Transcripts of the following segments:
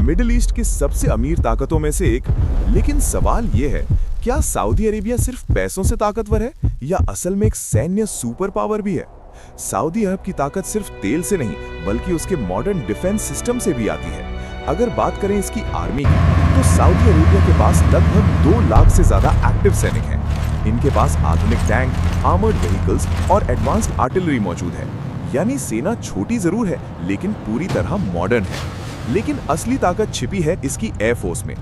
Middle east की सबसे अमीर ताकतों में से एक। लेकिन सवाल ये है, क्या सऊदी अरेबिया सिर्फ पैसों से ताकतवर है या असल में एक सैन्य सुपर पावर भी है? सऊदी अरब की ताकत सिर्फ तेल से नहीं बल्कि उसके मॉडर्न डिफेंस सिस्टम से भी आती है। अगर बात करें इसकी आर्मी की, तो सऊदी अरेबिया के पास लगभग 2 लाख से ज्यादा एक्टिव सैनिक हैं। इनके पास आधुनिक टैंक, आर्मर्ड व्हीकल्स और एडवांस्ड आर्टिलरी मौजूद है। यानी सेना छोटी जरूर है लेकिन पूरी तरह मॉडर्न है। लेकिन असली ताकत छिपी है इसकी एयरफोर्स में।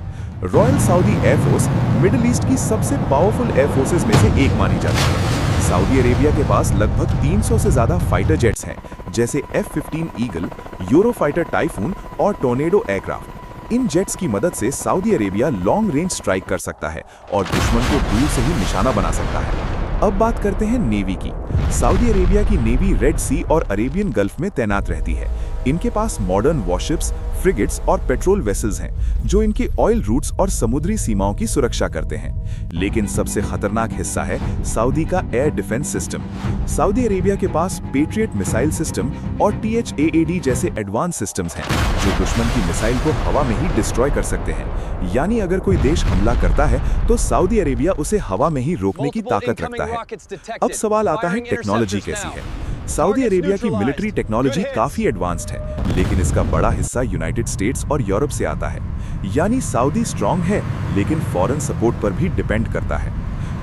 Royal Saudi air force middle east की सबसे पावरफुल एयरफोर्सेस में से एक मानी जाती है। सऊदी अरेबिया के पास लगभग 300 से ज्यादा फाइटर जेट्स हैं, जैसे F-15 ईगल, यूरोफाइटर टाइफून और टोर्नेडो एयरक्राफ्ट। इन जेट्स की मदद से Saudi Arabia long range strike कर सकता है और दुश्मन को दूर से ही निशाना बना सकता है। अब बात करते हैं नेवी की। सऊदी अरेबिया की नेवी रेड सी और अरेबियन गल्फ में तैनात रहती है। इनके पास मॉडर्न वॉरशिप्स, फ्रिगेट्स और पेट्रोल वेसल्स हैं, जो इनके ऑयल रूट्स और समुद्री सीमाओं की सुरक्षा करते हैं। लेकिन सबसे खतरनाक हिस्सा है सऊदी का air defence system. Saudi Arabia के पास पेट्रियट मिसाइल सिस्टम और THAAD जैसे एडवांस सिस्टम्स हैं, जो दुश्मन की मिसाइल को हवा में ही डिस्ट्रॉय कर सकते हैं। यानी अगर कोई देश हमला करता है तो सऊदी अरेबिया उसे हवा में ही रोकने की ताकत रखता है। अब सवाल आता है, टेक्नोलॉजी कैसी है? सऊदी अरेबिया की मिलिट्री टेक्नोलॉजी काफी एडवांस्ड है, लेकिन इसका बड़ा हिस्सा यूनाइटेड स्टेट्स और यूरोप से आता है। यानी सऊदी स्ट्रांग है लेकिन फॉरेन सपोर्ट पर भी डिपेंड करता है।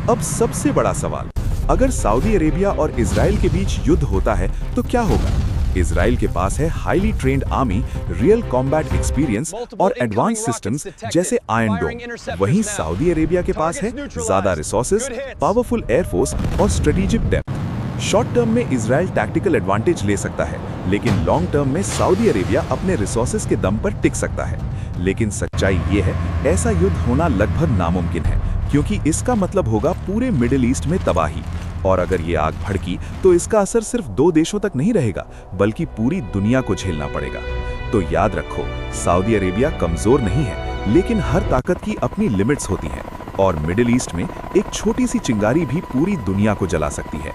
अब सबसे बड़ा सवाल, अगर सऊदी अरेबिया और इजराइल के बीच युद्ध होता है तो क्या होगा? इजराइल के पास है highly trained army, real combat experience और एडवांस सिस्टम्स जैसे आयरन डोम। वहीं सऊदी अरेबिया के पास है ज्यादा रिसोर्सेज, पावरफुल एयरफोर्स और स्ट्रेटेजिक डेप्थ। शॉर्ट टर्म में इजराइल टैक्टिकल एडवांटेज ले सकता है, लेकिन लॉन्ग टर्म में सऊदी अरेबिया अपने रिसोर्सेज के दम पर टिक सकता है। लेकिन सच्चाई ये है, ऐसा युद्ध होना लगभग नामुमकिन है, क्योंकि इसका मतलब होगा पूरे मिडिल ईस्ट में तबाही। और अगर ये आग भड़की तो इसका असर सिर्फ 2 देशों तक नहीं रहेगा, बल्कि पूरी दुनिया को झेलना पड़ेगा। तो याद रखो, सऊदी अरेबिया कमजोर नहीं है, लेकिन हर ताकत की अपनी लिमिट्स होती हैं, और मिडिल ईस्ट में एक छोटी सी चिंगारी भी पूरी दुनिया को जला सकती है।